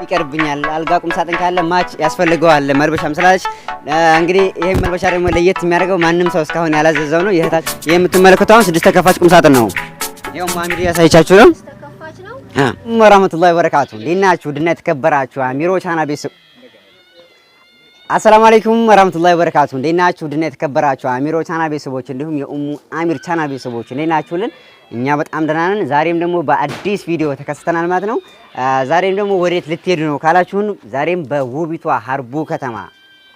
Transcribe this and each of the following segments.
ይቀርብኛል አልጋ ቁም ሳጥን ካለ ማች ያስፈልገዋል መልበሻም ስላለች እንግዲህ ይሄ መልበሻ ደግሞ ለየት የሚያደርገው ማንም ሰው እስካሁን ያላዘዘው ነው። ይሄ የምትመለከቱት አሁን 6 ተከፋች ቁም ሳጥን ነው። ይሄው ማሚሪ ያሳይቻችሁ ነው። ወራህመቱላሂ ወበረካቱ ዲናችሁ ድና የተከበራችሁ አሚሮ ቻናል ቤተሰብ አሰላሙ አለይኩም ወራህመቱላሂ ወበረካቱ ዲናችሁ ድና የተከበራችሁ አሚሮ ቻናል ቤተሰቦች እንዲሁም የኡሙ አሚር ቻናል ቤተሰቦች ዲናችሁልን እኛ በጣም ደህና ነን። ዛሬም ደግሞ በአዲስ ቪዲዮ ተከስተናል ማለት ነው። ዛሬም ደግሞ ወዴት ልትሄዱ ነው ካላችሁን ዛሬም በውቢቷ ሀርቡ ከተማ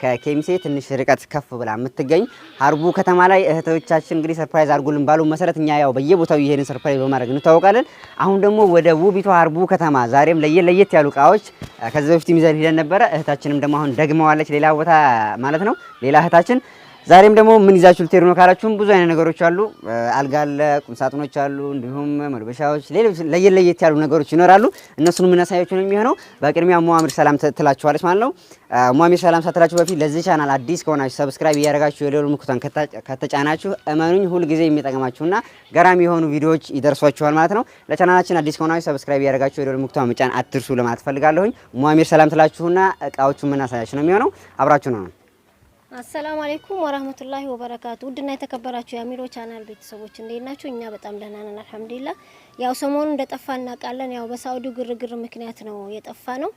ከኬሚሴ ትንሽ ርቀት ከፍ ብላ የምትገኝ ሀርቡ ከተማ ላይ እህቶቻችን እንግዲህ ሰርፕራይዝ አድርጉልን ባሉ መሰረት እኛ ያው በየቦታው ይሄንን ሰርፕራይዝ በማድረግ እንታወቃለን። አሁን ደግሞ ወደ ውቢቷ ሀርቡ ከተማ ዛሬም ለየት ያሉ እቃዎች ከዚህ በፊት ይዘን ሄደን ነበረ። እህታችንም ደግሞ አሁን ደግመዋለች ሌላ ቦታ ማለት ነው። ሌላ እህታችን ዛሬም ደግሞ ምን ይዛችሁ ልትሄዱ ነው ካላችሁም ብዙ አይነት ነገሮች አሉ። አልጋ አለ፣ ቁም ሳጥኖች አሉ፣ እንዲሁም መልበሻዎች፣ ሌሎች ለየት ያሉ ነገሮች ይኖራሉ። እነሱን ምን አሳያችሁ ነው የሚሆነው። በቅድሚያ ሙአሚር ሰላም ትላችኋለች ማለት ነው። ሙአሚር ሰላም ሳትላችሁ በፊት ለዚህ ቻናል አዲስ ከሆናችሁ ሰብስክራይብ እያደረጋችሁ የደወል ምልክቱን ከተጫናችሁ እመኑኝ ሁል ጊዜ የሚጠቅማችሁና ገራሚ የሆኑ ቪዲዮዎች ይደርሷችኋል ማለት ነው። ለቻናላችን አዲስ ከሆናችሁ ሰብስክራይብ እያደረጋችሁ የደወል ምልክቱን መጫን አትርሱ ለማለት ፈልጋለሁኝ። ሙአሚር ሰላም ትላችሁና እቃዎቹን ምን አሳያችሁ ነው የሚሆነው። አብራችሁ ነው። አሰላሙ አለይኩም ወራህመቱላሂ ወበረካቱ ውድና የተከበራችሁ የአሚሮ ቻናል ቤተሰቦች እንዴት ናችሁ? እኛ በጣም ደህና ነን አልሐምዱሊላህ። ያው ሰሞኑን እንደጠፋ እናውቃለን። ያው በሳውዲው ግርግር ምክንያት ነው የጠፋ ነው።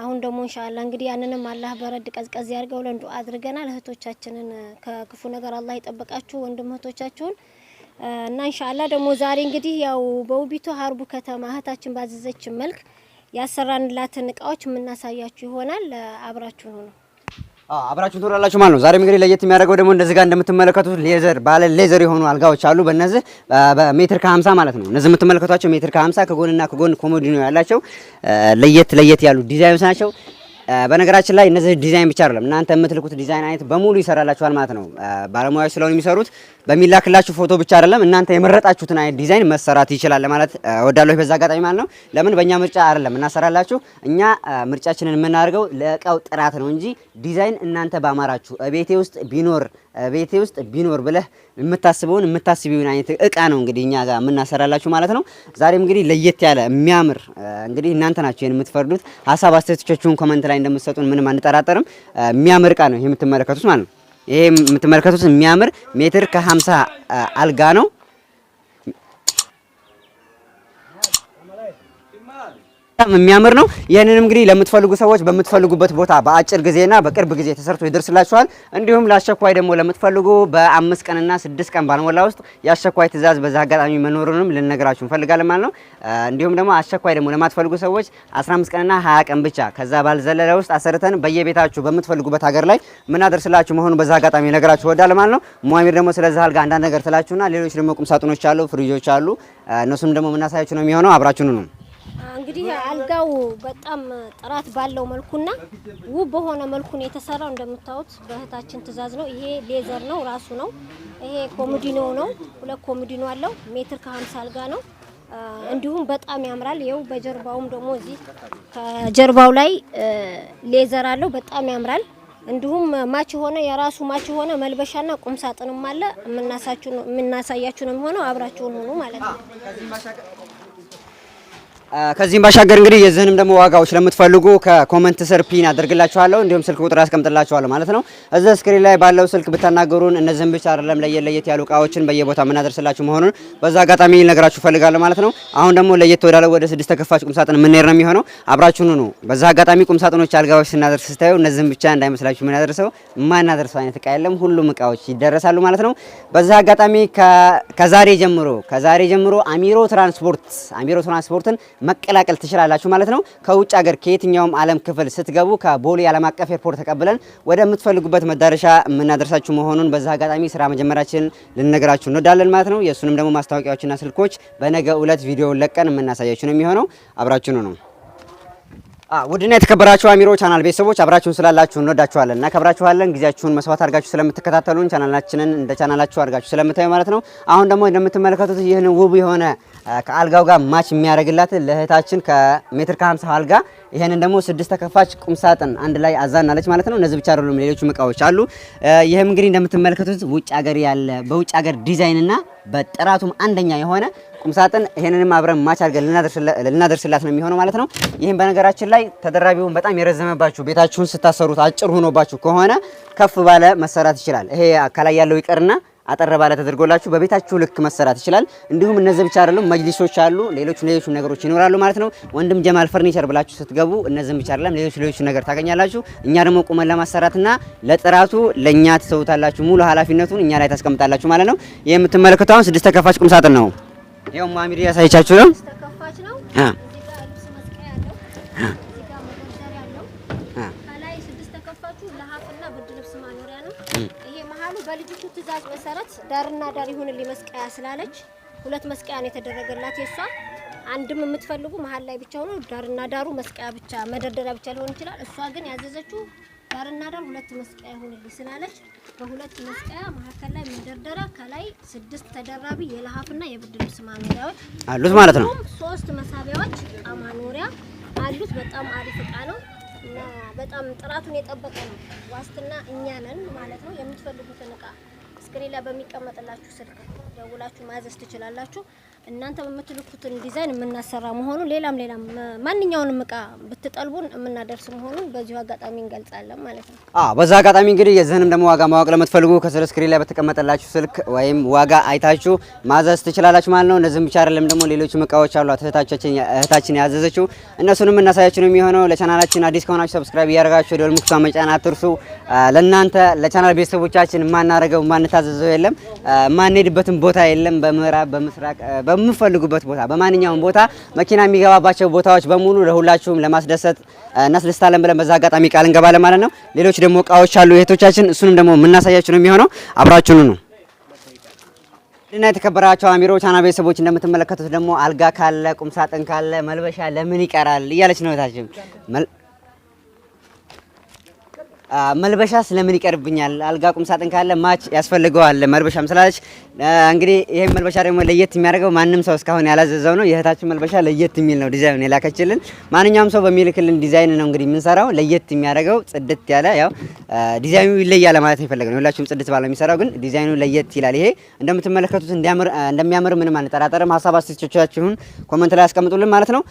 አሁን ደግሞ ኢንሻአላህ እንግዲህ ያንንም አላህ በረድ ቀዝቀዝ ያርገው ብለን ዱአ አድርገናል። እህቶቻችንን ከክፉ ነገር አላህ ይጠብቃችሁ ወንድም እህቶቻችሁን እና ኢንሻአላህ ደግሞ ዛሬ እንግዲህ ያው በውቢቷ ሀርቡ ከተማ እህታችን ባዘዘችን መልክ ያሰራንላትን እቃዎች የምናሳያችሁ ይሆናል። አብራችሁ ነው አብራችሁ ትኖራላችሁ ማለት ነው። ዛሬም እንግዲህ ለየት የሚያደርገው ደግሞ እንደዚህ ጋር እንደምትመለከቱት ሌዘር የሆኑ አልጋዎች አሉ። በእነዚህ በሜትር ከ50 ማለት ነው። እነዚህ የምትመለከቷቸው ሜትር ከ50 ከጎንና ከጎን ኮሞዲኖ ያላቸው ለየት ያሉ ዲዛይኖች ናቸው። በነገራችን ላይ እነዚህ ዲዛይን ብቻ አይደለም እናንተ የምትልኩት ዲዛይን አይነት በሙሉ ይሰራላችኋል ማለት ነው። ባለሙያዎች ስለሆኑ የሚሰሩት በሚላክላችሁ ፎቶ ብቻ አይደለም እናንተ የመረጣችሁትን አይነት ዲዛይን መሰራት ይችላል ማለት ወዳለሁ በዛ አጋጣሚ ማለት ነው። ለምን በእኛ ምርጫ አይደለም እናሰራላችሁ። እኛ ምርጫችንን የምናደርገው ለእቃው ጥራት ነው እንጂ ዲዛይን እናንተ ባማራችሁ ቤቴ ውስጥ ቢኖር ብለህ የምታስቢውን አይነት እቃ ነው እንግዲህ እኛ ጋር የምናሰራላችሁ ማለት ነው። ዛሬም እንግዲህ ለየት ያለ የሚያምር እንግዲህ እናንተ ናችሁ የምትፈርዱት ሀሳብ አስተያየቶቻችሁን ኮሜንት ላይ እንደምትሰጡን ምንም አንጠራጠርም። የሚያምር እቃ ነው ይሄ የምትመለከቱት ማለት ነው። ይሄ የምትመለከቱት የሚያምር ሜትር ከ50 አልጋ ነው። የሚያምር ነው። ይሄንንም እንግዲህ ለምትፈልጉ ሰዎች በምትፈልጉበት ቦታ በአጭር ጊዜና በቅርብ ጊዜ ተሰርቶ ይደርስላችኋል። እንዲሁም ለአስቸኳይ ደግሞ ለምትፈልጉ በ5 ቀንና 6 ቀን ባልሞላ ውስጥ የአስቸኳይ ትዕዛዝ በዛ አጋጣሚ መኖሩንም ልነግራችሁ እንፈልጋለን ማለት ነው። እንዲሁም ደግሞ አስቸኳይ ደግሞ ለማትፈልጉ ሰዎች 15 ቀንና 20 ቀን ብቻ ከዛ ባልዘለለ ውስጥ አሰርተን በየቤታችሁ በምትፈልጉበት ሀገር ላይ ምናደርስላችሁ መሆኑን በዛ አጋጣሚ ልነግራችሁ እወዳለሁ ማለት ነው። ሙአሚር ደግሞ ስለዚህ አልጋ አንዳንድ ነገር ትላችሁና ሌሎች ደግሞ ቁም ሳጥኖች አሉ፣ ፍሪጆች አሉ። እነሱም ደግሞ ምናሳያችሁ ነው የሚሆነው። አብራችሁን ነው እንግዲህ አልጋው በጣም ጥራት ባለው መልኩና ውብ በሆነ መልኩ ነው የተሰራው። እንደምታዩት በእህታችን ትዕዛዝ ነው። ይሄ ሌዘር ነው ራሱ ነው። ይሄ ኮሞዲኖ ነው። 2 ኮሞዲኖ አለው። ሜትር ከ50 አልጋ ነው። እንዲሁም በጣም ያምራል። ይኸው በጀርባውም ደግሞ እዚህ ከጀርባው ላይ ሌዘር አለው። በጣም ያምራል። እንዲሁም ማች ሆነ የራሱ ማች ሆነ መልበሻና ቁም ሳጥንም አለ። የምናሳያችሁ ነው የሚሆነው። አብራችሁን ሆኑ ማለት ነው። ከዚህም ባሻገር እንግዲህ የዚህንም ደግሞ ዋጋዎች ለምትፈልጉ ከኮሜንት ስር ፒን አደርግላችኋለሁ እንዲሁም ስልክ ቁጥር አስቀምጥላችኋለሁ ማለት ነው። እዛ ስክሪን ላይ ባለው ስልክ ብታናገሩን እነዚህን ብቻ አይደለም ለየት ያሉ እቃዎችን በየቦታው የምናደርስላችሁ መሆኑን በዛ አጋጣሚ ልነግራችሁ ፈልጋለሁ ማለት ነው። አሁን ደግሞ ለየት ወዳለው ወደ 6 ተከፋች ቁም ሳጥን የምንሄድ ነው የሚሆነው። አብራችሁን ነው። በዛ አጋጣሚ ቁም ሳጥኖች አልጋዎች ስናደርስ ስታዩ እነዚህን ብቻ እንዳይመስላችሁ የምናደርሰው የማናደርሰው አይነት እቃ የለም። ሁሉም እቃዎች ይደረሳሉ ማለት ነው። በዛ አጋጣሚ ከዛሬ ጀምሮ አሚሮ ትራንስፖርትን መቀላቀል ትችላላችሁ ማለት ነው። ከውጭ ሀገር ከየትኛውም ዓለም ክፍል ስትገቡ ከቦሌ ዓለም አቀፍ ኤርፖርት ተቀብለን ወደምትፈልጉበት መዳረሻ የምናደርሳችሁ መሆኑን በዛ አጋጣሚ ስራ መጀመራችን ልንነግራችሁ እንወዳለን ማለት ነው። የሱንም ደግሞ ማስታወቂያዎችና ስልኮች በነገ ዕለት ቪዲዮ ለቀን የምናሳያችሁ ነው የሚሆነው። አብራችሁ ነው። ውድና የተከበራችሁ አሚሮ ቻናል ቤተሰቦች አብራችሁን ስላላችሁ እንወዳችኋለን እና ከብራችኋለን። ጊዜያችሁን መስዋዕት አድርጋችሁ ስለምትከታተሉን ቻናላችንን እንደ ቻናላችሁ አድርጋችሁ ስለምታዩ ማለት ነው። አሁን ደግሞ እንደምትመለከቱት ይህን ውብ የሆነ ከአልጋው ጋር ማች የሚያደርግላት ለእህታችን ከሜትር ከ50 አልጋ ይሄንን ደግሞ 6 ተከፋች ቁም ሳጥን አንድ ላይ አዛናለች ማለት ነው። እነዚህ ብቻ አይደሉም ሌሎችም እቃዎች አሉ። ይሄም እንግዲህ እንደምትመለከቱት ውጭ ሀገር ያለ በውጭ ሀገር ዲዛይን እና በጥራቱም አንደኛ የሆነ ቁም ሳጥን ይሄንንም አብረን ማች አድርገን ልናደርስላት ነው የሚሆነው ማለት ነው። ይሄን በነገራችን ላይ ተደራቢውን በጣም የረዘመባችሁ ቤታችሁን ስታሰሩት አጭር ሆኖባችሁ ከሆነ ከፍ ባለ መሰራት ይችላል። ይሄ ከላይ ያለው ይቀርና አጠር ባለ ተደርጎላችሁ በቤታችሁ ልክ መሰራት ይችላል። እንዲሁም እነዚህ ብቻ አይደሉም፣ መጅሊሶች አሉ፣ ሌሎች ነገሮች ይኖራሉ ማለት ነው። ወንድም ጀማል ፈርኒቸር ብላችሁ ስትገቡ እነዚህም ብቻ አይደለም ሌሎች ነገር ታገኛላችሁ። እኛ ደግሞ ቁመን ለማሰራትና ለጥራቱ ለኛ ትሰውታላችሁ፣ ሙሉ ኃላፊነቱን እኛ ላይ ታስቀምጣላችሁ ማለት ነው። ይሄ የምትመለከቱት አሁን 6 ተከፋች ቁም ሳጥን ነው። ይሄው ማሚሪ ያሳይቻችሁ ነው። 6 ተከፋች ነው። እዚህ ጋር ልብስ መስቀያ ያለው፣ እዚህ ጋር መደርደሪያ ያለው፣ ከላይ 6 ተከፋቹ ለሀፍና ብርድ ልብስ ማኖሪያ ነው። ይሄ መሀሉ በልጅቱ ትዕዛዝ መሰረት ዳርና ዳር ይሁንልኝ መስቀያ ስላለች 2 መስቀያ ነው የተደረገላት። የሷ አንድም የምትፈልጉ መሀል ላይ ብቻ ሆኖ ዳርና ዳሩ መስቀያ ብቻ መደርደሪያ ብቻ ሊሆን ይችላል። እሷ ግን ያዘዘችው ዳርና ዳር 2 መስቀያ ይሁንልኝ ስላለች በ2 መስቀያ መሀከል ላይ መደርደሪያ ከላይ 6 ተደራቢ የለሀፍና የብርድ ልብስ ማኖሪያዎች አሉት ማለት ነው። 3 መሳቢያዎች እቃ ማኖሪያ አሉት። በጣም አሪፍ እቃ ነው እና በጣም ጥራቱን የጠበቀ ነው። ዋስትና እኛ ነን ማለት ነው። የምትፈልጉትን እቃ ስክሪን ላይ በሚቀመጥላችሁ ስልክ ደውላችሁ ማዘዝ ትችላላችሁ። እናንተ በምትልኩትን ዲዛይን የምናሰራ መሆኑን ሌላም ማንኛውንም እቃ ብትጠልቡን የምናደርስ መሆኑን በዚሁ አጋጣሚ እንገልጻለን ማለት ነው። በዛ አጋጣሚ እንግዲህ የዚህንም ደግሞ ዋጋ ማወቅ ለምትፈልጉ ከስር ስክሪን ላይ በተቀመጠላችሁ ስልክ ወይም ዋጋ አይታችሁ ማዘዝ ትችላላችሁ ማለት ነው። እነዚህም ብቻ አይደለም ደግሞ ሌሎችም እቃዎች አሏት እህታችን ያዘዘችው፣ እነሱንም እናሳያችሁ ነው የሚሆነው። ለቻናላችን አዲስ ከሆናችሁ ሰብስክራይብ እያደረጋችሁ ደወል ምልክቱን መጫን አትርሱ። ለእናንተ ለቻናል ቤተሰቦቻችን የማናረገው የማንታዘዘው የለም፣ የማንሄድበትም ቦታ የለም። በምዕራብ በምስራቅ በምፈልጉበት ቦታ በማንኛውም ቦታ መኪና የሚገባባቸው ቦታዎች በሙሉ ለሁላችሁም ለማስደሰት እናስደስታለን ብለን በዛ አጋጣሚ ቃል እንገባለን ማለት ነው። ሌሎች ደግሞ እቃዎች አሉ እህቶቻችን፣ እሱንም ደግሞ የምናሳያችሁ ነው የሚሆነው። አብራችሁን ነው እና የተከበራችሁ አሚሮ ቻናል ቤተሰቦች እንደምትመለከቱት ደግሞ አልጋ ካለ ቁም ሳጥን ካለ መልበሻ ለምን ይቀራል እያለች ነው እህታችን። መልበሻ ስለምን ይቀርብኛል? አልጋ ቁም ሳጥን ካለ ማች ያስፈልገዋል መልበሻም ስላለች እንግዲህ ይሄን መልበሻ ደግሞ ለየት የሚያደርገው ማንም ሰው እስካሁን ያላዘዘው ነው። የእህታችን መልበሻ ለየት የሚል ነው ዲዛይን የላከችልን። ማንኛውም ሰው በሚልክልን ዲዛይን ነው እንግዲህ የምንሰራው። ለየት የሚያደርገው ጽድት ያለ ያው ዲዛይኑ ይለያል ማለት ነው የፈለግነው። ሁላችሁም ጽድት ባለው የሚሰራው ግን ዲዛይኑ ለየት ይላል። ይሄ እንደምትመለከቱት እንደሚያምር ምንም አንጠራጠርም። ሀሳብ አስተያየቶቻችሁን ኮሜንት ላይ አስቀምጡልን ማለት ነው።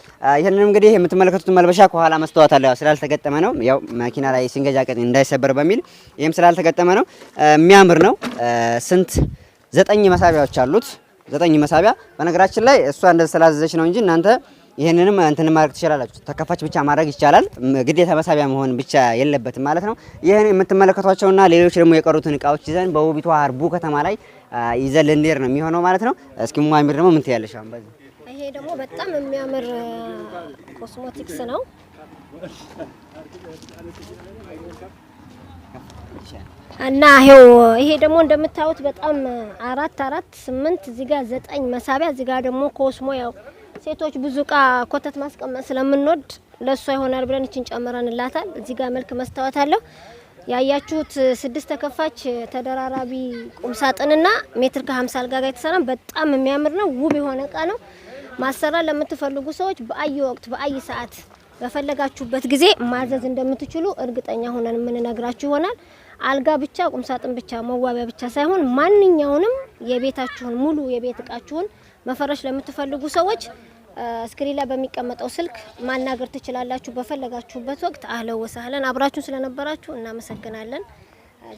ይሄንን እንግዲህ የምትመለከቱት መልበሻ ከኋላ መስተዋት አለ ስላልተገጠመ ነው ያው መኪና ላይ ሲንገጃቀጥ እንዳይሰበር በሚል ይሄም ስላልተገጠመ ነው። የሚያምር ነው። ስንት 9 መሳቢያዎች አሉት። 9 መሳቢያ በነገራችን ላይ እሷ እንደዚህ ስላዘዘች ነው እንጂ እናንተ ይሄንንም እንትን ማድረግ ትችላላችሁ። ተከፋች ብቻ ማድረግ ይቻላል። ግዴታ መሳቢያ መሆን ብቻ የለበትም ማለት ነው። ይሄን የምትመለከቷቸውና ሌሎች ደግሞ የቀሩትን እቃዎች ይዘን በውቢቷ ሀርቡ ከተማ ላይ ይዘን ልንሄድ ነው የሚሆነው ማለት ነው። እስኪ ሙአሚር ደግሞ ምን ትያለሽ? አሁን በዚህ ይሄ ደግሞ በጣም የሚያምር ኮስሞቲክስ ነው። እና ይሄ ደግሞ እንደምታዩት በጣም 4 እዚህ ጋር 9 መሳቢያ እዚህ ጋር ደግሞ ኮስሞ ያው ሴቶች ብዙ እቃ ኮተት ማስቀመጥ ስለምንወድ ለሷ ይሆናል ብለን እቺን ጨምረንላታል። እዚህ ጋር መልክ መስታወት አለው። ያያችሁት 6 ተከፋች ተደራራቢ ቁም ሳጥንና ሜትር ከ50 አልጋ ጋር የተሰራ በጣም የሚያምር ነው። ውብ የሆነ እቃ ነው። ማሰራት ለምትፈልጉ ሰዎች በአይ ወቅት በአይ ሰዓት በፈለጋችሁበት ጊዜ ማዘዝ እንደምትችሉ እርግጠኛ ሆነን የምንነግራችሁ ይሆናል። አልጋ ብቻ ቁም ሳጥን ብቻ መዋቢያ ብቻ ሳይሆን ማንኛውንም የቤታችሁን ሙሉ የቤት እቃችሁን መፈረሽ ለምትፈልጉ ሰዎች ስክሪን ላይ በሚቀመጠው ስልክ ማናገር ትችላላችሁ። በፈለጋችሁበት ወቅት አህለን ወሰህለን። አብራችሁን ስለነበራችሁ እናመሰግናለን።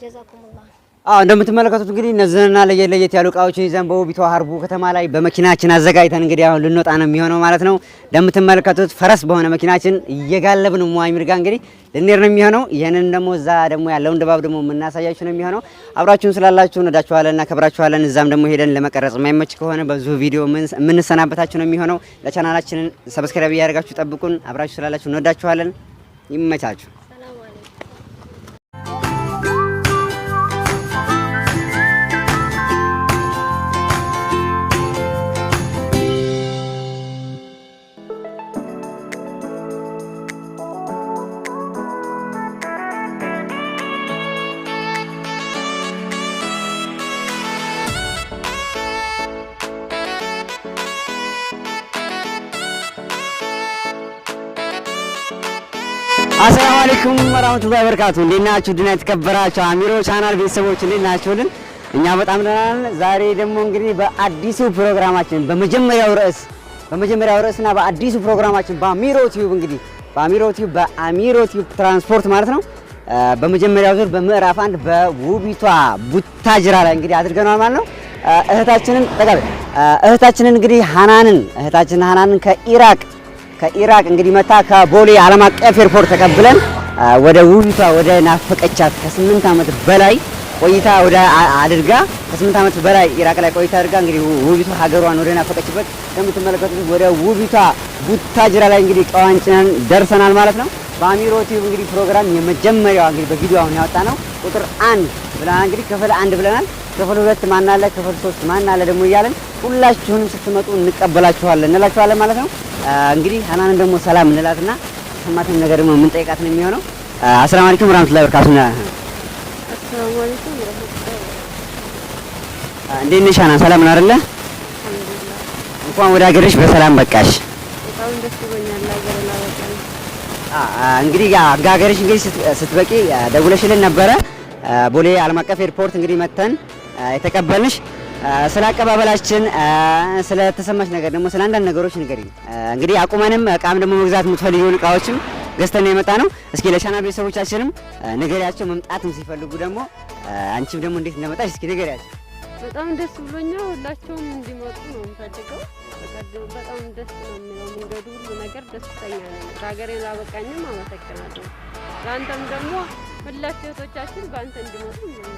ጀዛኩሙላህ። እንደምትመለከቱት እንግዲህ እነዚህና ለየት ያሉ እቃዎችን ይዘን በውቢቷ ሀርቡ ከተማ ላይ በመኪናችን አዘጋጅተን እንግዲህ አሁን ልንወጣ ነው የሚሆነው ማለት ነው። እንደምትመለከቱት ፈረስ በሆነ መኪናችን እየጋለብን ሙአሚር ጋር እንግዲህ ልንሄድ ነው የሚሆነው። ይሄንን ደግሞ እዛ ደግሞ ያለውን ድባብ ደግሞ የምናሳያችሁ ነው የሚሆነው። አብራችሁን ስላላችሁ እንወዳችኋለንና ከብራችኋለን። እዛም ደግሞ ሄደን ለመቀረጽ የማይመች ከሆነ በዙ ቪዲዮ የምንሰናበታችሁ ነው የሚሆነው። ለቻናላችንን ሰብስክራይብ እያደረጋችሁ ጠብቁን። አብራችሁ ስላላችሁ እንወዳችኋለን። ይመቻችሁ። አሰላሙ አለይኩም ወራህመቱላሂ ወበረካቱ። እንዴት ናችሁ? ድና የተከበራችሁ አሚሮ ቻናል ቤተሰቦች እንዴት ናችሁልን? እኛ በጣም ደህና ነን። ዛሬ ደግሞ እንግዲህ በአዲሱ ፕሮግራማችን በመጀመሪያው ርዕስና በአዲሱ ፕሮግራማችን በአሚሮ ቲዩብ እንግዲህ በአሚሮ ቲዩብ ትራንስፖርት ማለት ነው በመጀመሪያው ዙር በምዕራፍ 1 በውቢቷ ቡታጅራ ላይ እንግዲህ አድርገናል ማለት ነው። እህታችንን እንግዲህ ሃናንን ከኢራቅ እንግዲህ መታ ከቦሌ ዓለም አቀፍ ኤርፖርት ተቀብለን ወደ ውቢቷ ወደ ናፈቀቻት ከ8 ዓመት በላይ ቆይታ አድርጋ ከ8 ዓመት በላይ ኢራቅ ላይ ቆይታ አድርጋ እንግዲህ ውቢቷ ሀገሯን ወደ ናፈቀችበት እንደምትመለከቱት ወደ ውቢቷ ቡታጅራ ላይ እንግዲህ ቀዋንጭነን ደርሰናል ማለት ነው። በአሚሮ ቲዩብ እንግዲህ ፕሮግራም የመጀመሪያው እንግዲህ በቪዲዮ አሁን ያወጣ ነው ቁጥር 1 ብለናል። እንግዲህ ክፍል 1 ብለናል። ክፍል 2 ማን አለ፣ ክፍል 3 ማን አለ ደግሞ እያለን ሁላችሁንም ስትመጡ እንቀበላችኋለን እንላችኋለን ማለት ነው። እንግዲህ ሃናንን ደግሞ ሰላም እንላትና ሰማተን ነገር ደግሞ ምን ጠይቃት ነው የሚሆነው። አሰላሙ አለይኩም ወራህመቱላሂ ወበረካቱ። አሰላሙ አለይኩም ወራህመቱላሂ። እንዴት ነሽ ሃናን? ሰላም ነው አይደለ? አልሐምዱሊላህ። እንኳን ወደ ሀገርሽ በሰላም በቃሽ። በጣም ደስ ብሎኛል ሀገሬን አበቃኝ። እንግዲህ ሀገርሽ እንግዲህ ስትበቂ ደውለሽልን ነበረ ቦሌ ዓለም አቀፍ ኤርፖርት እንግዲህ መተን የተቀበልንሽ ስለ አቀባበላችን ስለተሰማሽ ነገር ደግሞ ስለ አንዳንድ ነገሮች ንገሪኝ። እንግዲህ አቁመንም እቃም ደግሞ መግዛት የምትፈልጊውን እቃዎችም ገዝተን ነው የመጣ ነው። እስኪ ለቻናል ቤተሰቦቻችንም ንገሪያቸው፣ መምጣትም ሲፈልጉ ደግሞ አንቺም ደግሞ እንዴት እንደመጣሽ እስኪ ንገሪያቸው። በጣም ደስ ብሎኛል። ሁላቸውም እንዲመጡ ነው የምፈልገው። በጣም ደስ ነው የሚለው መንገዱ፣ ሁሉ ነገር ደስተኛ ነኝ። ሀገሬን ላበቃኝም አመሰግናለሁ። ለአንተም ደግሞ ሁላችሁ እህቶቻችን በአንተ እንዲመጡ ነው።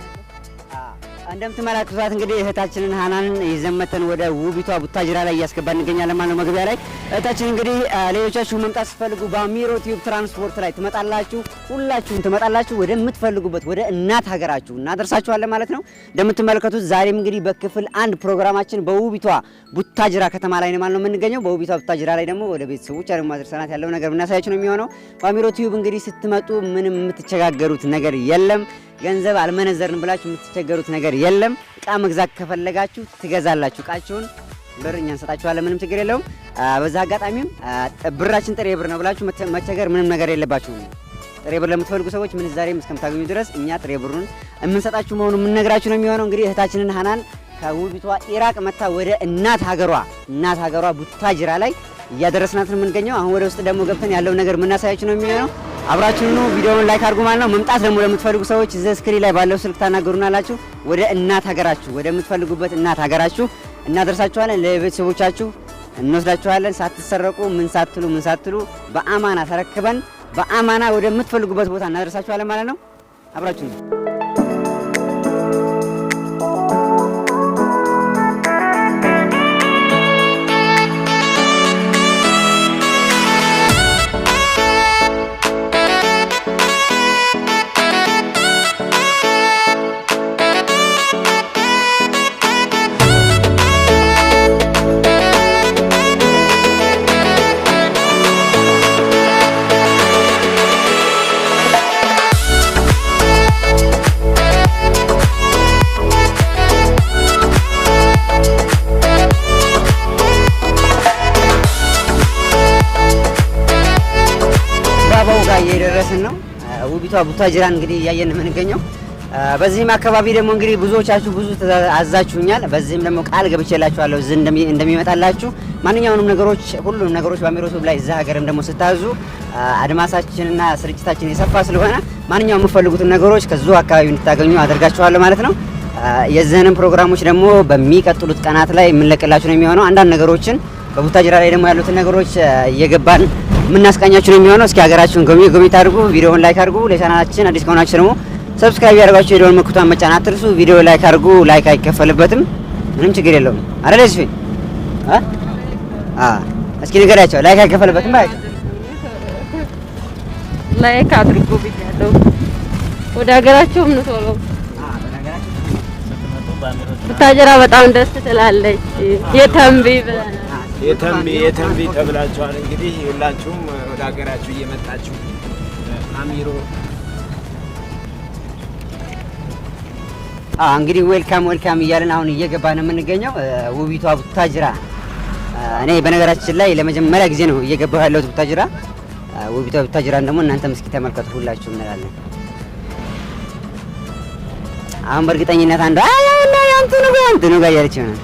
እንደምትመለከቷት እንግዲህ እህታችንን ሃናንን ይዘመተን ወደ ውቢቷ ቡታጅራ ላይ እያስገባን እንገኛለን ማለት ነው። መግቢያ ላይ እህታችን እንግዲህ ሌሎቻችሁ መምጣት ስትፈልጉ በአሚሮ ቲዩብ ትራንስፖርት ላይ ትመጣላችሁ። ሁላችሁም ትመጣላችሁ ወደምትፈልጉበት ወደ እናት ሀገራችሁ እናደርሳችኋለን ማለት ነው። እንደምትመለከቱት ዛሬም እንግዲህ በክፍል 1 ፕሮግራማችን በውቢቷ ቡታጅራ ከተማ ላይ ነው ማለት ነው የምንገኘው። በውቢቷ ቡታጅራ ላይ ደግሞ ወደ ቤተሰቦች ደግሞ ማድረሳናት ያለው ነገር ብናሳያችሁ ነው የሚሆነው። በአሚሮ ቲዩብ እንግዲህ ስትመጡ ምንም የምትቸጋገሩት ነገር የለም። ገንዘብ አልመነዘርን ብላችሁ የምትቸገሩት ነገር የለም። እቃ መግዛት ከፈለጋችሁ ትገዛላችሁ። እቃችሁን ብር እኛ እንሰጣችኋለን፣ ምንም ችግር የለውም። በዛ አጋጣሚም ብራችን ጥሬ ብር ነው ብላችሁ መቸገር ምንም ነገር የለባችሁም። ጥሬ ብር ለምትፈልጉ ሰዎች ምንዛሬም እስከምታገኙ ድረስ እኛ ጥሬ ብሩን የምንሰጣችሁ መሆኑን የምንነግራችሁ ነው የሚሆነው። እንግዲህ እህታችንን ሃናን ከውቢቷ ኢራቅ መታ ወደ እናት ሀገሯ ቡታጅራ ላይ እያደረስናት ነው የምንገኘው። አሁን ወደ ውስጥ ደግሞ ገብተን ያለው ነገር የምናሳያችሁ ነው የሚሆነው። አብራችሁኑ ቪዲዮውን ላይክ አድርጉ ማለት ነው። መምጣት ደግሞ ለምትፈልጉ ሰዎች እዚህ ስክሪን ላይ ባለው ስልክ ታናገሩናላችሁ። ወደ እናት ሀገራችሁ ወደምትፈልጉበት እናት ሀገራችሁ እናደርሳችኋለን። ለቤተሰቦቻችሁ እንወስዳችኋለን። ሳትሰረቁ ምን ሳትሉ በአማና ተረክበን በአማና ወደምትፈልጉበት ቦታ እናደርሳችኋለን ማለት ነው። አብራችሁኑ እየደረስን ነው። ውቢቷ ቡታጅራን እንግዲህ እያየን የምንገኘው በዚህም አካባቢ ደግሞ እንግዲህ ብዙዎቻችሁ ብዙ አዛችሁኛል። በዚህም ደግሞ ቃል ገብቼላችኋለሁ እዚህ እንደሚመጣላችሁ ማንኛውንም ነገሮች ሁሉንም ነገሮች በአሚሮ ቲዩብ ላይ እዛ ሀገርም ደግሞ ስታዙ አድማሳችንና ስርጭታችን የሰፋ ስለሆነ ማንኛውም የምትፈልጉትን ነገሮች ከዚሁ አካባቢ እንድታገኙ አደርጋችኋለሁ ማለት ነው። የዚህንም ፕሮግራሞች ደግሞ በሚቀጥሉት ቀናት ላይ የምንለቅላችሁ ነው የሚሆነው። አንዳንድ ነገሮችን በቡታጅራ ላይ ደግሞ ያሉትን ነገሮች እየገባን የምናስቃኛችሁ ነው የሚሆነው። እስኪ ሀገራችሁን ጎብኝት አድርጉ። ቪዲዮውን ላይክ አድርጉ። ለቻናላችን አዲስ ከሆናችሁ ደግሞ ሰብስክራይብ ያደርጋችሁ የደወል ምልክቱን መጫን አትርሱ። ቪዲዮ ላይክ አድርጉ። ላይክ አይከፈልበትም፣ ምንም ችግር የለውም አይደል? እሺ እስኪ ንገሪያቸው። ላይክ አይከፈልበትም ባያቸው። ላይክ አድርጉ ብያለሁ። ወደ ሀገራችሁ ምን ቶሎ ቡታጅራ በጣም ደስ ትላለች። የተንቢ ተብላችኋል። እንግዲህ ሁላችሁም ወደ ሀገራችሁ እየመጣችሁ አሚሮ እንግዲህ ዌልካም እያለን አሁን እየገባን የምንገኘው ውቢቷ ቡታጅራ። እኔ በነገራችን ላይ ለመጀመሪያ ጊዜ ነው እየገባሁ ያለሁት ቡታጅራ። ውቢቷ ቡታጅራን ደግሞ እናንተም እስኪ ተመልከቱ ሁላችሁም እንላለን። አሁን በእርግጠኝነት አንዱ እንትኑ ጋር እያለች ነው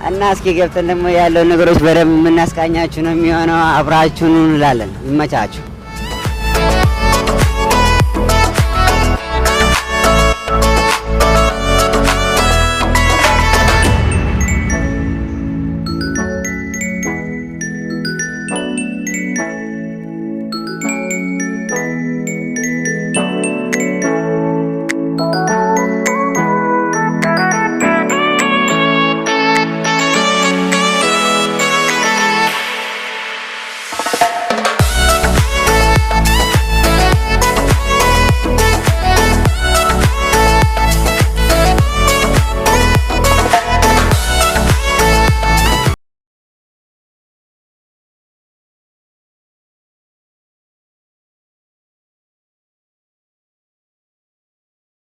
እና እስኪ ገብተን ደግሞ ያለውን ነገሮች በደንብ የምናስቃኛችሁ ነው የሚሆነው። አብራችሁን እንላለን። ይመቻችሁ።